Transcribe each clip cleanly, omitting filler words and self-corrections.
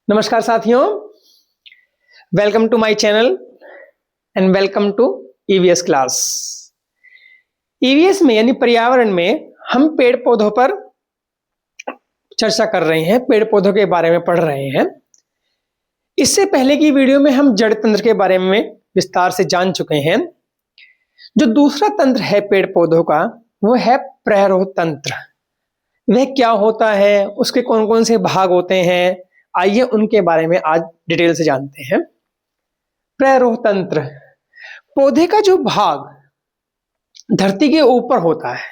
नमस्कार साथियों, welcome to my channel and welcome to EVS class. EVS में यानी पर्यावरण में हम पेड़ पौधों पर चर्चा कर रहे हैं, पेड़ पौधों के बारे में पढ़ रहे हैं। इससे पहले की वीडियो में हम जड़ तंत्र के बारे में विस्तार से जान चुके हैं। जो दूसरा तंत्र है पेड़ पौधों का वो है प्रहरोह तंत्र। वह क्या होता है, उसके कौन कौन से भाग होते हैं, आइए उनके बारे में आज डिटेल से जानते हैं। प्रहरोह तंत्र, पौधे का जो भाग धरती के ऊपर होता है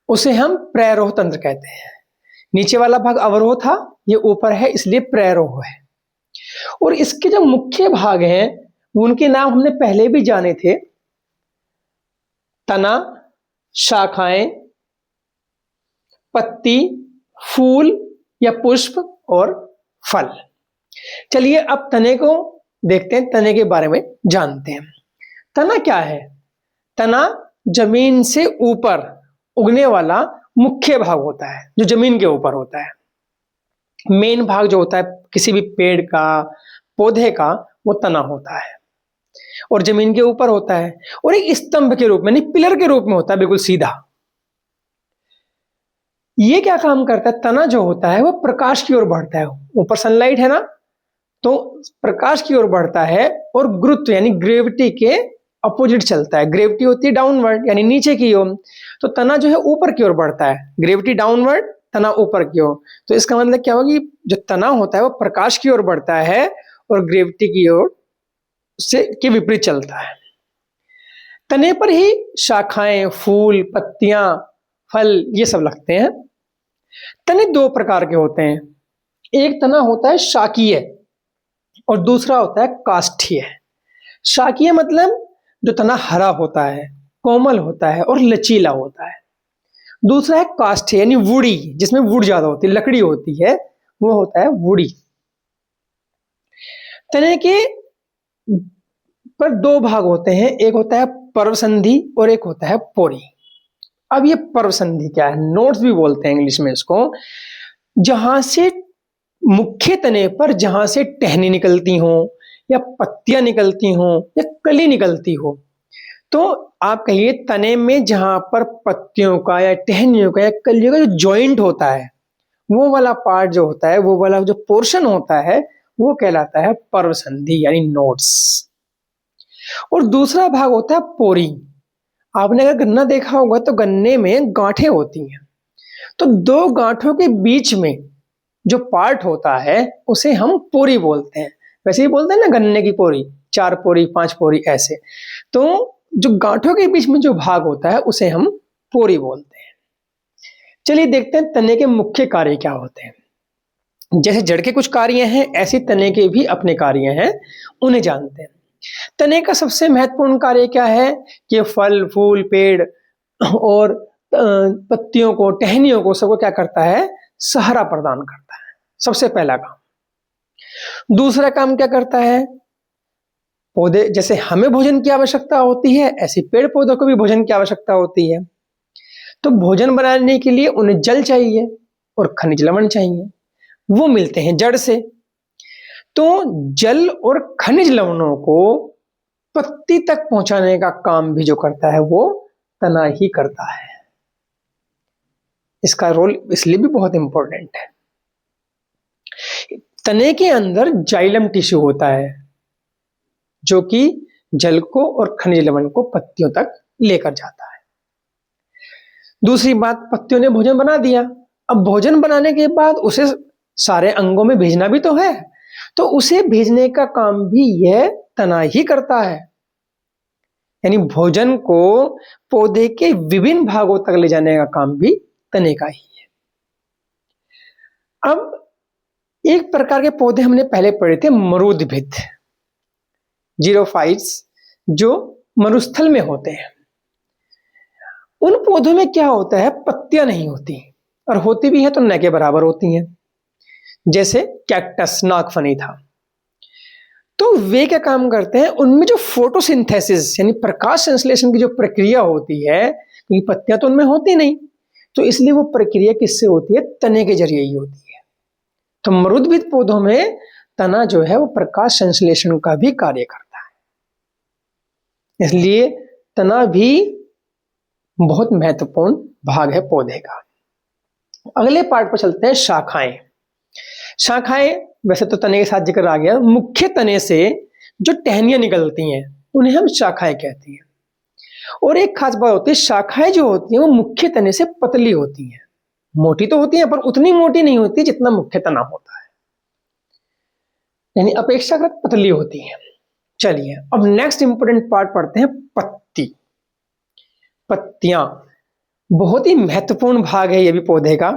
उसे हम प्रहरोह तंत्र कहते हैं। नीचे वाला भाग अवरोह था, ये ऊपर है इसलिए प्रहरोह है। और इसके जो मुख्य भाग हैं उनके नाम हमने पहले भी जाने थे। तना, शाखाएं, पत्ती, फूल या पुष्प और फल। चलिए अब तने को देखते हैं, तने के बारे में जानते हैं। तना क्या है? तना जमीन से ऊपर उगने वाला मुख्य भाग होता है, जो जमीन के ऊपर होता है। मेन भाग जो होता है किसी भी पेड़ का, पौधे का, वो तना होता है और जमीन के ऊपर होता है और एक स्तंभ के रूप में, नहीं पिलर के रूप में होता है, बिल्कुल सीधा। ये क्या काम करता है? तना जो होता है वो प्रकाश की ओर बढ़ता है। ऊपर सनलाइट है ना, तो प्रकाश की ओर बढ़ता है और गुरुत्व यानी ग्रेविटी के अपोजिट चलता है। ग्रेविटी होती है डाउनवर्ड यानी नीचे की ओर, तो तना जो है ऊपर की ओर बढ़ता है। ग्रेविटी डाउनवर्ड, तना ऊपर की ओर। तो इसका मतलब क्या होगा कि जो तना होता है वो प्रकाश की ओर बढ़ता है और ग्रेविटी की ओर से के विपरीत चलता है। तने पर ही शाखाएं, फूल, पत्तियां, फल ये सब लगते हैं। तने दो प्रकार के होते हैं। एक तना होता है शाकीय और दूसरा होता है काष्ठीय। शाकीय मतलब जो तना हरा होता है, कोमल होता है और लचीला होता है। दूसरा है काष्ठीय यानी वुडी, जिसमें वुड ज्यादा होती है, लकड़ी होती है, वो होता है वुडी। तने के पर दो भाग होते हैं, एक होता है पर्वसंधि और एक होता है पोरी। अब ये पर्वसंधि क्या है? नोड्स भी बोलते हैं इंग्लिश में इसको। जहां से मुख्य तने पर जहां से टहनी निकलती हो या पत्तियां निकलती हो या कली निकलती हो, तो आप कहिए तने में जहां पर पत्तियों का या टहनियों का या कलियों का जो जॉइंट होता है, वो वाला पार्ट जो होता है, वो वाला जो पोर्शन होता है, वो कहलाता है पर्वसंधि यानी नोड्स। और दूसरा भाग होता है पोरी। आपने अगर गन्ना देखा होगा तो गन्ने में गांठें होती हैं, तो दो गांठों के बीच में जो पार्ट होता है उसे हम पोरी बोलते हैं। वैसे ही बोलते हैं ना, गन्ने की पोरी, 4 पोरी 5 पोरी ऐसे। तो जो गांठों के बीच में जो भाग होता है उसे हम पोरी बोलते हैं। चलिए देखते हैं तने के मुख्य कार्य क्या होते हैं। जैसे जड़ के कुछ कार्य हैं, ऐसे तने के भी अपने कार्य हैं, उन्हें जानते हैं। तने का सबसे महत्वपूर्ण कार्य क्या है कि फल, फूल, पेड़ और पत्तियों को, टहनियों को, सबको क्या करता है? सहारा प्रदान करता है, सबसे पहला काम। दूसरा काम क्या करता है? पौधे, जैसे हमें भोजन की आवश्यकता होती है, ऐसे पेड़ पौधों को भी भोजन की आवश्यकता होती है। तो भोजन बनाने के लिए उन्हें जल चाहिए और खनिज लवण चाहिए, वो मिलते हैं जड़ से। तो जल और खनिज लवणों को पत्ती तक पहुंचाने का काम भी जो करता है वो तना ही करता है। इसका रोल इसलिए भी बहुत इंपॉर्टेंट है। तने के अंदर जाइलम टिश्यू होता है जो कि जल को और खनिज लवण को पत्तियों तक लेकर जाता है। दूसरी बात, पत्तियों ने भोजन बना दिया। अब भोजन बनाने के बाद उसे सारे अंगों में भेजना भी तो है, तो उसे भेजने का काम भी यह तना ही करता है। यानी भोजन को पौधे के विभिन्न भागों तक ले जाने का काम भी तने का ही है। अब एक प्रकार के पौधे हमने पहले पढ़े थे, मरुद्भिद, जीरोफाइट्स, जो मरुस्थल में होते हैं। उन पौधों में क्या होता है? पत्तियां नहीं होती, और होती भी है तो न के बराबर होती हैं। जैसे कैक्टस, नागफनी था। तो वे क्या काम करते हैं? उनमें जो फोटोसिंथेसिस यानी प्रकाश संश्लेषण की जो प्रक्रिया होती है, क्योंकि पत्तियां तो उनमें होती नहीं, तो इसलिए वो प्रक्रिया किससे होती है? तने के जरिए ही होती है। तो मरुद्भिद पौधों में तना जो है वो प्रकाश संश्लेषण का भी कार्य करता है, इसलिए तना भी बहुत महत्वपूर्ण भाग है पौधे का। अगले पार्ट पर चलते हैं, शाखाएं। शाखाएं वैसे तो तने के साथ जिक्र आ गया, मुख्य तने से जो टहनियां निकलती हैं उन्हें हम शाखाएं कहते हैं। और एक खास बात होती है, शाखाएं जो होती हैं वो मुख्य तने से पतली होती हैं, मोटी तो होती हैं पर उतनी मोटी नहीं होती जितना मुख्य तना होता है, यानी अपेक्षाकृत पतली होती है। चलिए अब नेक्स्ट इंपोर्टेंट पार्ट पढ़ते हैं, पत्ती। पत्तियां बहुत ही महत्वपूर्ण भाग है ये भी पौधे का।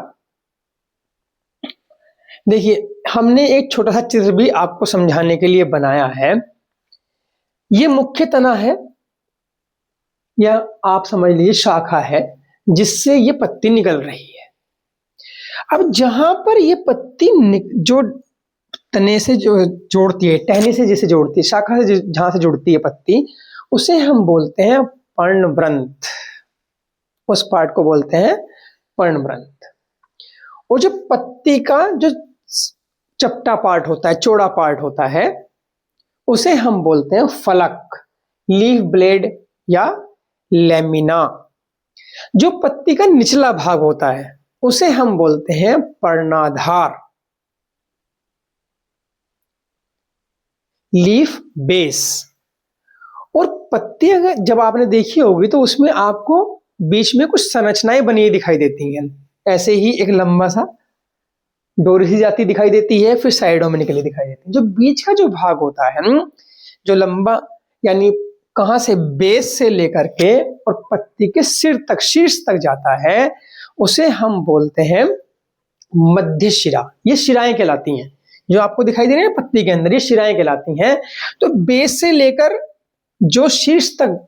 देखिए हमने एक छोटा सा चित्र भी आपको समझाने के लिए बनाया है। ये मुख्य तना है या आप समझ लीजिए शाखा है जिससे ये पत्ती निकल रही है। अब जहां पर ये पत्ती जो तने से जो जोड़ती है, टहनी से जिसे जोड़ती है, शाखा से जहां से जुड़ती है पत्ती, उसे हम बोलते हैं पर्णवृंत। उस पार्ट को बोलते हैं पर्णवृंत। और जो पत्ती का जो चपटा पार्ट होता है, चौड़ा पार्ट होता है, उसे हम बोलते हैं फलक, लीफ ब्लेड या लेमिना। जो पत्ती का निचला भाग होता है उसे हम बोलते हैं पर्णाधार, लीफ बेस। और पत्ती अगर जब आपने देखी होगी तो उसमें आपको बीच में कुछ संरचनाएं बनी दिखाई देती हैं। ऐसे ही एक लंबा सा डोरी सी जाती दिखाई देती है, फिर साइडों में निकली दिखाई देती है। जो बीच का जो भाग होता है जो लंबा, यानी कहां से बेस से लेकर के और पत्ती के सिर तक, शीर्ष तक जाता है, उसे हम बोलते हैं मध्य शिरा। ये शिराएं कहलाती हैं, जो आपको दिखाई दे रही है पत्ती के अंदर, ये शिराएं कहलाती हैं। तो बेस से लेकर जो शीर्ष तक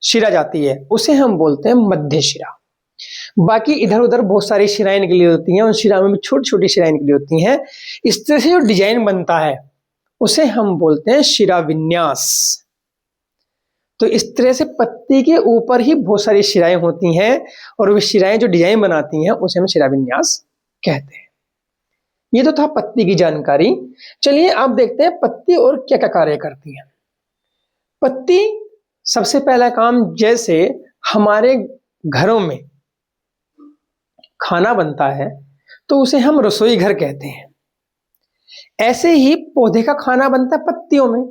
शिरा जाती है उसे हम बोलते हैं मध्य शिरा। बाकी इधर उधर बहुत सारी शिराएं निकली होती हैं, उन शिरा में भी छोटी छोटी शिराएं निकली होती हैं। इस तरह से जो डिजाइन बनता है उसे हम बोलते हैं शिरा विन्यास। तो इस तरह से पत्ती के ऊपर ही बहुत सारी शिराएं होती हैं और वे शिराएं जो डिजाइन बनाती हैं उसे हम शिरा विन्यास कहते हैं। ये तो था पत्ती की जानकारी। चलिए आप देखते हैं पत्ती और क्या क्या कार्य करती है। पत्ती सबसे पहला काम, जैसे हमारे घरों में खाना बनता है तो उसे हम रसोई घर कहते हैं, ऐसे ही पौधे का खाना बनता है पत्तियों में,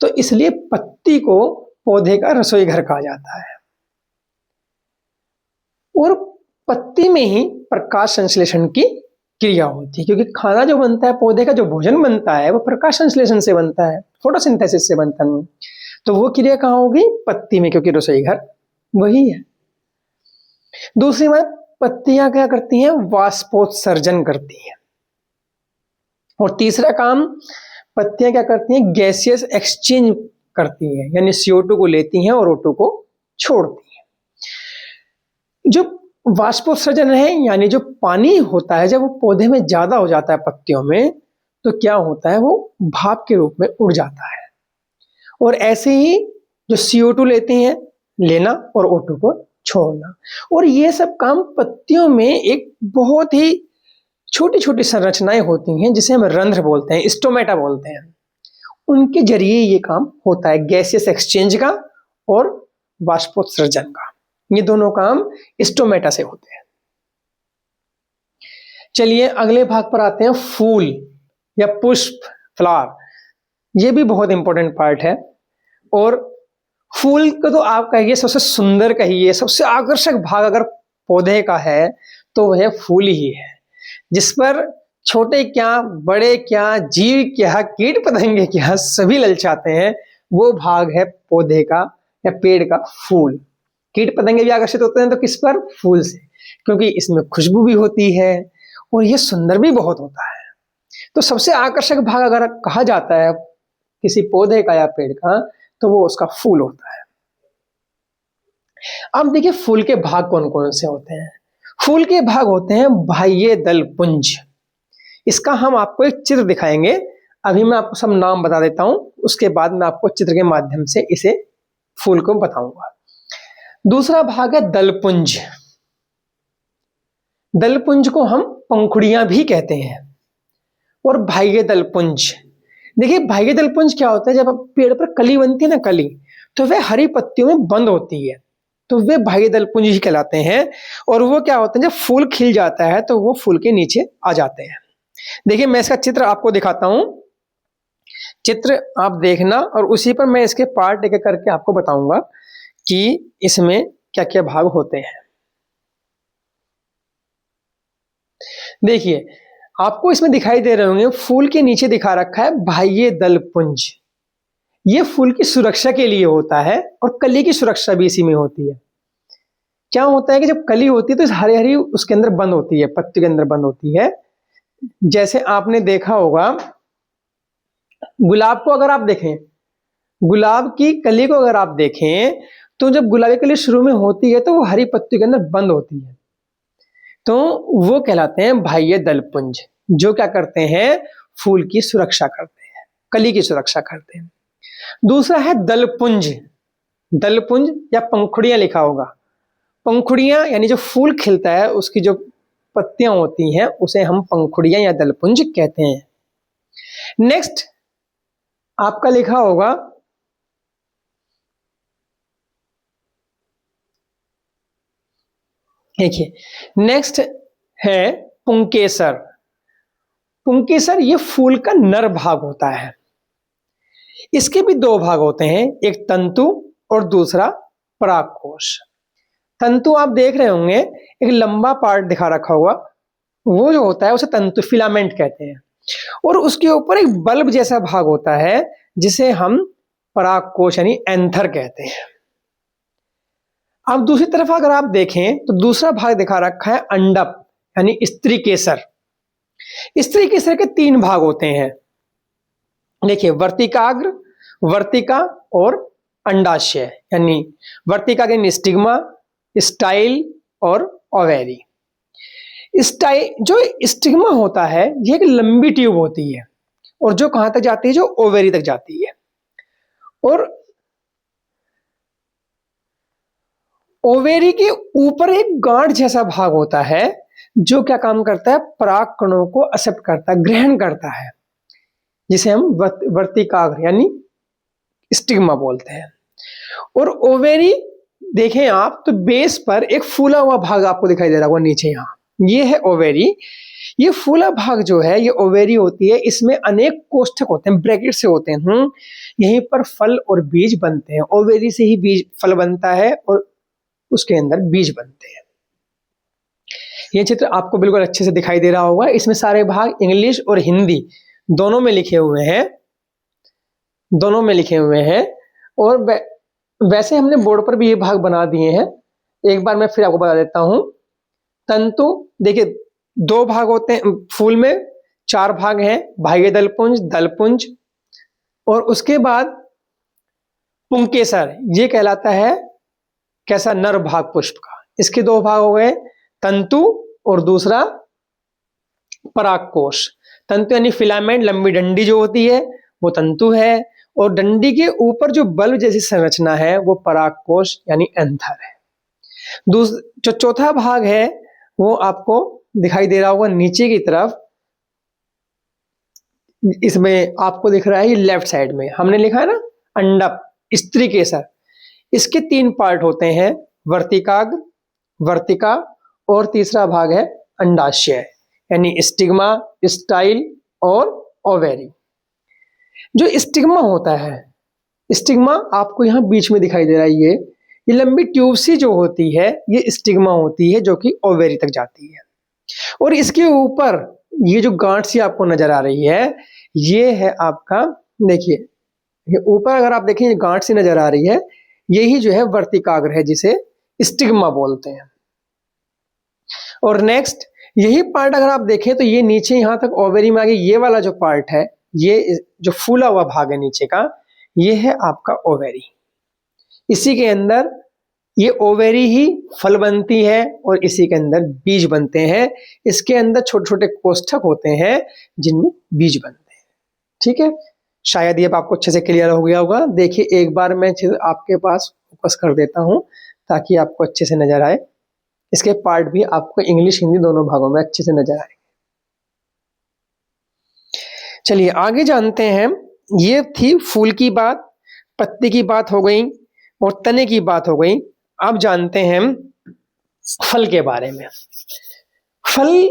तो इसलिए पत्ती को पौधे का रसोई घर कहा जाता है। और पत्ती में ही प्रकाश संश्लेषण की क्रिया होती है, क्योंकि खाना जो बनता है, पौधे का जो भोजन बनता है वो प्रकाश संश्लेषण से बनता है, फोटोसिंथेसिस से बनता है। तो वो क्रिया कहाँ होगी? पत्ती में, क्योंकि रसोई घर वही है। दूसरी बात, पत्तियां क्या करती हैं? वाष्पोत्सर्जन करती हैं। और तीसरा काम, पत्तियां क्या करती हैं? गैसियस एक्सचेंज करती हैं, यानी CO2 को लेती हैं और O2 को छोड़ती हैं। जो वाष्पोत्सर्जन है, यानी जो पानी होता है जब वो पौधे में ज्यादा हो जाता है पत्तियों में, तो क्या होता है? वो भाप के रूप में उड़ जाता है। और ऐसे ही जो CO2 लेती हैं, लेना, और O2 को छोड़ना। और ये सब काम पत्तियों में एक बहुत ही छोटी छोटी संरचनाएं होती हैं जिसे हम रंध्र बोलते हैं, स्टोमेटा बोलते हैं। उनके जरिए ये काम होता है, गैसियस एक्सचेंज का और वाष्पोत्सर्जन का। ये दोनों काम स्टोमेटा से होते हैं। चलिए अगले भाग पर आते हैं, फूल या पुष्प, फ्लावर। ये भी बहुत इंपॉर्टेंट पार्ट है। और फूल को तो आप कहिए सबसे सुंदर, कहिए सबसे आकर्षक भाग अगर पौधे का है तो वह फूल ही है, जिस पर छोटे क्या, बड़े क्या, जीव क्या, कीट पतंगे क्या, सभी ललचाते हैं। वो भाग है पौधे का या पेड़ का फूल। कीट पतंगे भी आकर्षित होते हैं तो किस पर? फूल से, क्योंकि इसमें खुशबू भी होती है और ये सुंदर भी बहुत होता है। तो सबसे आकर्षक भाग अगर कहा जाता है किसी पौधे का या पेड़ का, तो वो उसका फूल होता है। अब देखिए फूल के भाग कौन कौन से होते हैं। फूल के भाग होते हैं बाह्य दल पुंज। इसका हम आपको एक चित्र दिखाएंगे। अभी मैं आपको सब नाम बता देता हूं, उसके बाद मैं आपको चित्र के माध्यम से इसे फूल को बताऊंगा। दूसरा भाग है दलपुंज। दलपुंज को हम पंखुड़ियां भी कहते हैं। और बाह्य दलपुंज। देखिए बाह्य दलपुंज क्या होता है, जब पेड़ पर कली बनती है ना, कली, तो वह हरी पत्तियों में बंद होती है, तो वे बाह्य दलपुंज ही कहलाते हैं। और वो क्या होते हैं, जब फूल खिल जाता है तो वो फूल के नीचे आ जाते हैं। देखिए मैं इसका चित्र आपको दिखाता हूं, चित्र आप देखना और उसी पर मैं इसके पार्ट एक एक करके आपको बताऊंगा कि इसमें क्या क्या भाग होते हैं। देखिए आपको इसमें दिखाई दे रहे होंगे, फूल के नीचे दिखा रखा है बाह्य दलपुंज। ये फूल की सुरक्षा के लिए होता है और कली की सुरक्षा भी इसी में होती है। क्या होता है कि जब कली होती है तो हरी हरी उसके अंदर बंद होती है, पत्ती के अंदर बंद होती है। जैसे आपने देखा होगा, गुलाब को अगर आप देखें, गुलाब की कली को अगर आप देखें, तो जब गुलाबी कली शुरू में होती है तो वो हरी पत्ती के अंदर बंद होती है, तो वो कहलाते हैं बाह्य दलपुंज, जो क्या करते हैं, फूल की सुरक्षा करते हैं, कली की सुरक्षा करते हैं। दूसरा है दलपुंज। दलपुंज या पंखुड़ियां लिखा होगा, पंखुड़ियां यानी जो फूल खिलता है उसकी जो पत्तियां होती हैं उसे हम पंखुड़ियां या दलपुंज कहते हैं। नेक्स्ट आपका लिखा होगा, देखिए नेक्स्ट है पुंकेसर। पुंकेसर ये फूल का नर भाग होता है। इसके भी दो भाग होते हैं, एक तंतु और दूसरा परागकोश। तंतु आप देख रहे होंगे, एक लंबा पार्ट दिखा रखा हुआ, वो जो होता है उसे तंतु फिलामेंट कहते हैं। और उसके ऊपर एक बल्ब जैसा भाग होता है जिसे हम परागकोश यानी एंथर कहते हैं। अब दूसरी तरफ अगर आप देखें तो दूसरा भाग दिखा रखा है अंडप यानी स्त्री केसर। स्त्री केसर के तीन भाग होते हैं, देखिए वर्तिकाग्र, वर्तिका और अंडाशय। यानी वर्तिका के स्टिग्मा, स्टाइल और ओवेरी। स्टाइल जो स्टिग्मा होता है ये एक लंबी ट्यूब होती है और जो कहां तक जाती है, जो ओवेरी तक जाती है। और ओवेरी के ऊपर एक गांठ जैसा भाग होता है जो क्या काम करता है, पराग कणों को एक्सेप्ट करता है, ग्रहण करता है, जिसे हम वर्तिकाग्र यानी स्टिग्मा बोलते हैं। और ओवेरी देखें आप तो बेस पर एक फूला हुआ भाग आपको दिखाई दे रहा होगा नीचे, यहां ये है ओवेरी। ये फूला भाग जो है ये ओवेरी होती है, इसमें अनेक कोष्ठक होते हैं, ब्रैकेट से होते हैं। यहीं पर फल और बीज बनते हैं, ओवेरी से ही बीज फल बनता है और उसके अंदर बीज बनते हैं। ये चित्र आपको बिल्कुल अच्छे से दिखाई दे रहा होगा, इसमें सारे भाग इंग्लिश और हिंदी दोनों में लिखे हुए हैं, दोनों में लिखे हुए हैं। और वैसे हमने बोर्ड पर भी ये भाग बना दिए हैं, एक बार मैं फिर आपको बता देता हूं। तंतु देखिए दो भाग होते हैं, फूल में चार भाग हैं, बाह्य दलपुंज, दलपुंज और उसके बाद पुंकेसर, ये कहलाता है कैसा, नर भाग पुष्प का। इसके दो भाग हो गए, तंतु और दूसरा परागकोश। तंतु यानी फिलामेंट, लंबी डंडी जो होती है वो तंतु है, और डंडी के ऊपर जो बल्ब जैसी संरचना है वो परागकोश यानी एंथर है। जो चौथा भाग है वो आपको दिखाई दे रहा होगा नीचे की तरफ, इसमें आपको दिख रहा है ये लेफ्ट साइड में हमने लिखा है ना अंडप, स्त्री केसर। इसके तीन पार्ट होते हैं, वर्तिकाग्र, वर्तिका और तीसरा भाग है अंडाशय यानी स्टिग्मा, स्टाइल और ओवेरी। जो स्टिग्मा होता है, स्टिग्मा आपको यहां बीच में दिखाई दे रहा है, ये लंबी ट्यूब सी जो होती है ये स्टिग्मा होती है जो कि ओवेरी तक जाती है। और इसके ऊपर ये जो गांठ सी आपको नजर आ रही है ये है आपका, देखिए ये ऊपर अगर आप देखें गांठ सी नजर आ रही है, यही जो है वर्तिकाग्र है जिसे स्टिग्मा बोलते हैं। और नेक्स्ट यही पार्ट अगर आप देखें तो ये नीचे यहां तक ओवेरी में आगे ये वाला जो पार्ट है, ये जो फूला हुआ भाग है नीचे का, ये है आपका ओवेरी। इसी के अंदर ये ओवेरी ही फल बनती है और इसी के अंदर बीज बनते हैं। इसके अंदर छोटे छोटे कोष्ठक होते हैं जिनमें बीज बनते हैं। ठीक है, शायद ये अब आपको अच्छे से क्लियर हो गया होगा। देखिए एक बार मैं आपके पास फोकस कर देता हूं ताकि आपको अच्छे से नजर आए। इसके पार्ट भी आपको इंग्लिश हिंदी दोनों भागों में अच्छे से नजर आए। चलिए आगे जानते हैं। ये थी फूल की बात, पत्ती की बात हो गई और तने की बात हो गई। अब जानते हैं फल के बारे में। फल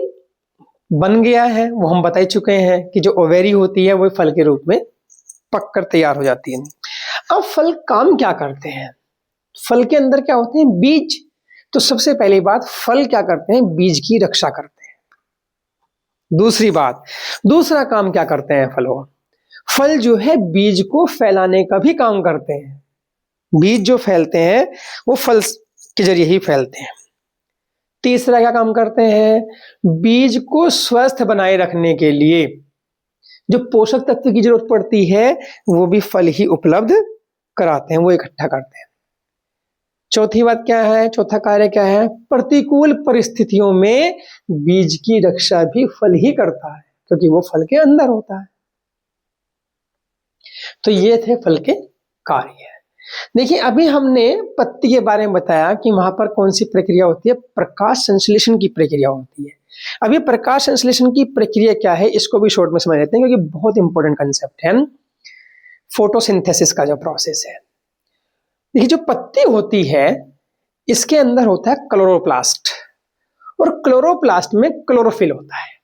बन गया है, वो हम बता ही चुके हैं कि जो ओवेरी होती है वो फल के रूप में पककर तैयार हो जाती है। अब फल काम क्या करते हैं? फल के अंदर क्या होते हैं? बीज। तो सबसे पहली बात, फल क्या करते हैं? बीज की रक्षा करते हैं। दूसरी बात, दूसरा काम क्या करते हैं फलों? फल जो है बीज को फैलाने का भी काम करते हैं। बीज जो फैलते हैं वो फल के जरिए ही फैलते हैं। तीसरा क्या काम करते हैं? बीज को स्वस्थ बनाए रखने के लिए जो पोषक तत्व की जरूरत पड़ती है वो भी फल ही उपलब्ध कराते हैं, वो इकट्ठा करते हैं। चौथी बात क्या है? चौथा कार्य क्या है? प्रतिकूल परिस्थितियों में बीज की रक्षा भी फल ही करता है, क्योंकि वो फल के अंदर होता है। तो ये थे फल के कार्य। देखिए अभी हमने पत्ती के बारे में बताया कि वहां पर कौन सी प्रक्रिया होती है? प्रकाश संश्लेषण की प्रक्रिया होती है। अभी प्रकाश संश्लेषण की प्रक्रिया क्या है इसको भी शॉर्ट में समझ लेते हैं, क्योंकि बहुत इंपॉर्टेंट कंसेप्ट है। फोटोसिंथेसिस का जो प्रोसेस है, देखिए जो पत्ती होती है इसके अंदर होता है क्लोरोप्लास्ट, और क्लोरोप्लास्ट में क्लोरोफिल होता है।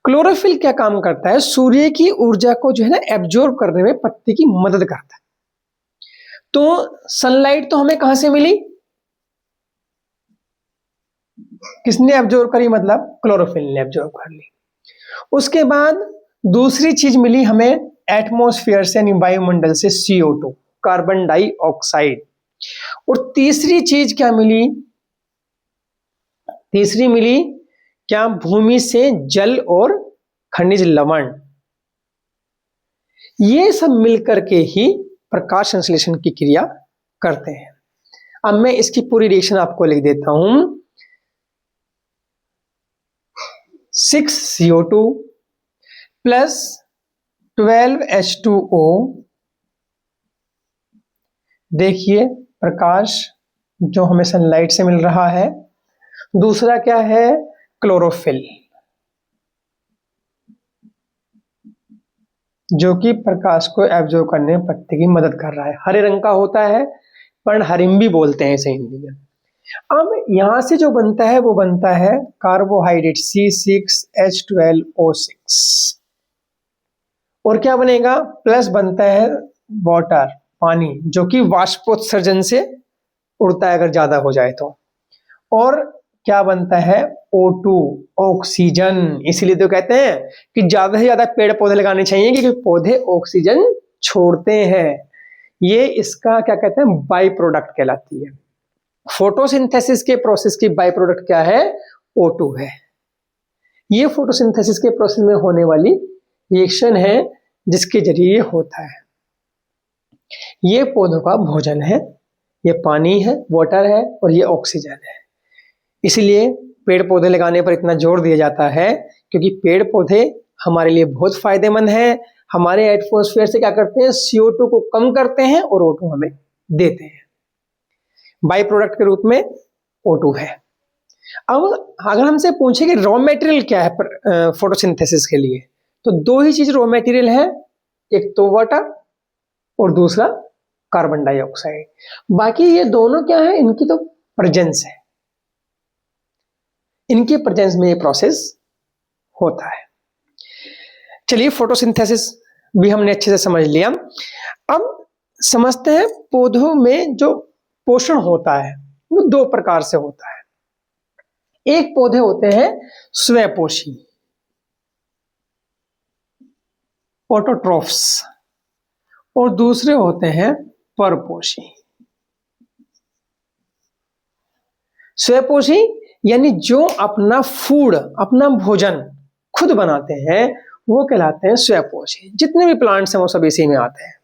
क्लोरोफिल क्या काम करता है? सूर्य की ऊर्जा को जो है ना एब्जॉर्ब करने में पत्ती की मदद करता है। तो सनलाइट तो हमें कहां से मिली? किसने एब्जॉर्ब करी? मतलब क्लोरोफिल ने एब्जॉर्ब कर ली। उसके बाद दूसरी चीज मिली हमें एटमॉस्फेयर से, यानी वायुमंडल से, CO2, कार्बन डाइऑक्साइड। और तीसरी चीज क्या मिली? तीसरी मिली क्या? भूमि से जल और खनिज लवण। ये सब मिलकर के ही प्रकाश संश्लेषण की क्रिया करते हैं। अब मैं इसकी पूरी रिएक्शन आपको लिख देता हूं। 6CO2 plus 12H2O। देखिए प्रकाश जो हमें सनलाइट से मिल रहा है। दूसरा क्या है? क्लोरोफिल, जो कि प्रकाश को एब्जॉर्ब करने में पत्ती की मदद कर रहा है। हरे रंग का होता है, पर्णहरिम्बी बोलते हैं इसे हिंदी में। अब यहां से जो बनता है वो बनता है कार्बोहाइड्रेट C6H12O6। और क्या बनेगा? प्लस बनता है वाटर, पानी, जो कि वाष्पोत्सर्जन से उड़ता है अगर ज्यादा हो जाए तो। और क्या बनता है? O2, oxygen. इसीलिए तो कहते हैं कि ज्यादा से ज्यादा पेड़ पौधे लगाने चाहिए, क्योंकि पौधे ऑक्सीजन छोड़ते हैं। ये इसका क्या कहते हैं? बाई प्रोडक्ट कहलाती है। फोटोसिंथेसिस के प्रोसेस की बाई प्रोडक्ट क्या है? O2 है। ये फोटोसिंथेसिस के प्रोसेस में होने वाली रिएक्शन है जिसके जरिए ये होता है। ये पौधों का भोजन है, ये पानी है, वाटर है, और ये ऑक्सीजन है। इसलिए पेड़ पौधे लगाने पर इतना जोर दिया जाता है, क्योंकि पेड़ पौधे हमारे लिए बहुत फायदेमंद है। हमारे एटमॉस्फेयर से क्या करते हैं? CO2 को कम करते हैं और O2 हमें देते हैं। बाई प्रोडक्ट के रूप में O2 है। अब अगर हमसे पूछे कि रॉ मटेरियल क्या है फोटोसिंथेसिस के लिए, तो दो ही चीज रॉ मटेरियल है, एक तो वाटर और दूसरा कार्बन डाइऑक्साइड। बाकी ये दोनों क्या है? इनकी तो प्रेजेंस है, इनके प्रेजेंस में ये प्रोसेस होता है। चलिए फोटोसिंथेसिस भी हमने अच्छे से समझ लिया। अब समझते हैं पौधों में जो पोषण होता है वो दो प्रकार से होता है। एक पौधे होते हैं स्वपोषी, ऑटोट्रॉफ्स, और दूसरे होते हैं परपोषी। स्वपोषी यानी जो अपना फूड, अपना भोजन खुद बनाते हैं, वो कहलाते हैं स्वपोषी। जितने भी प्लांट्स हैं वो सब इसी में आते हैं।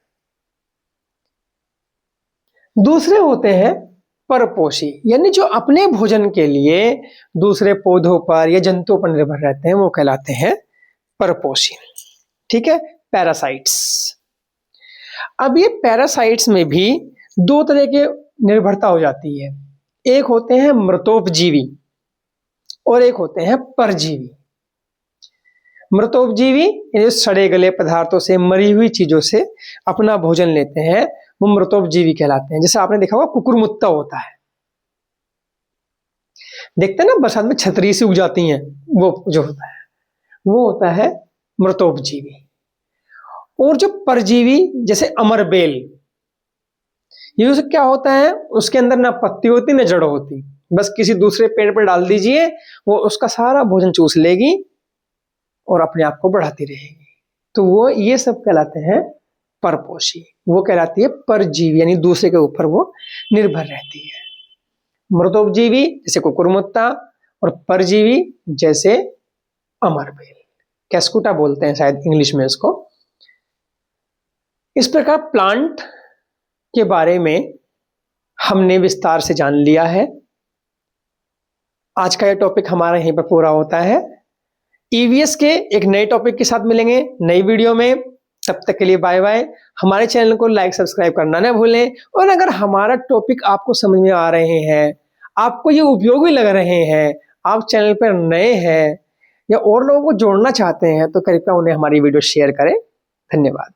दूसरे होते हैं परपोषी, यानी जो अपने भोजन के लिए दूसरे पौधों पर या जंतुओं पर निर्भर रहते हैं, वो कहलाते हैं परपोषी। ठीक है, पैरासाइट्स। अब ये पैरासाइट्स में भी दो तरह के निर्भरता हो जाती है। एक होते हैं मृतोपजीवी और एक होते हैं परजीवी। मृतोपजीवी यानी जो सड़े गले पदार्थों से, मरी हुई चीजों से अपना भोजन लेते हैं, वो मृतोपजीवी कहलाते हैं। जैसे आपने देखा होगा कुकुरमुत्ता होता है, देखते हैं ना बरसात में छतरी से उग जाती हैं, वो जो होता है वो होता है मृतोपजीवी। और जो परजीवी जैसे अमरबेल, ये उसे क्या होता है, उसके अंदर ना पत्ती होती ना जड़ होती, बस किसी दूसरे पेड़ पर डाल दीजिए, वो उसका सारा भोजन चूस लेगी और अपने आप को बढ़ाती रहेगी। तो वो ये सब कहलाते हैं परपोषी। वो कहलाती है परजीवी, यानी दूसरे के ऊपर वो निर्भर रहती है। मृतोपजीवी जैसे कुकुरमुत्ता और परजीवी जैसे अमरबेल, कैस्कुटा बोलते हैं शायद इंग्लिश में इसको। इस प्रकार प्लांट के बारे में हमने विस्तार से जान लिया है। आज का यह टॉपिक हमारा यहीं पर पूरा होता है। ईवीएस के एक नए टॉपिक के साथ मिलेंगे नई वीडियो में। तब तक के लिए बाय बाय। हमारे चैनल को लाइक सब्सक्राइब करना ना भूलें। और अगर हमारा टॉपिक आपको समझ में आ रहे हैं, आपको ये उपयोगी लग रहे हैं, आप चैनल पर नए हैं या और लोगों को जोड़ना चाहते हैं, तो कृपया उन्हें हमारी वीडियो शेयर करें। धन्यवाद।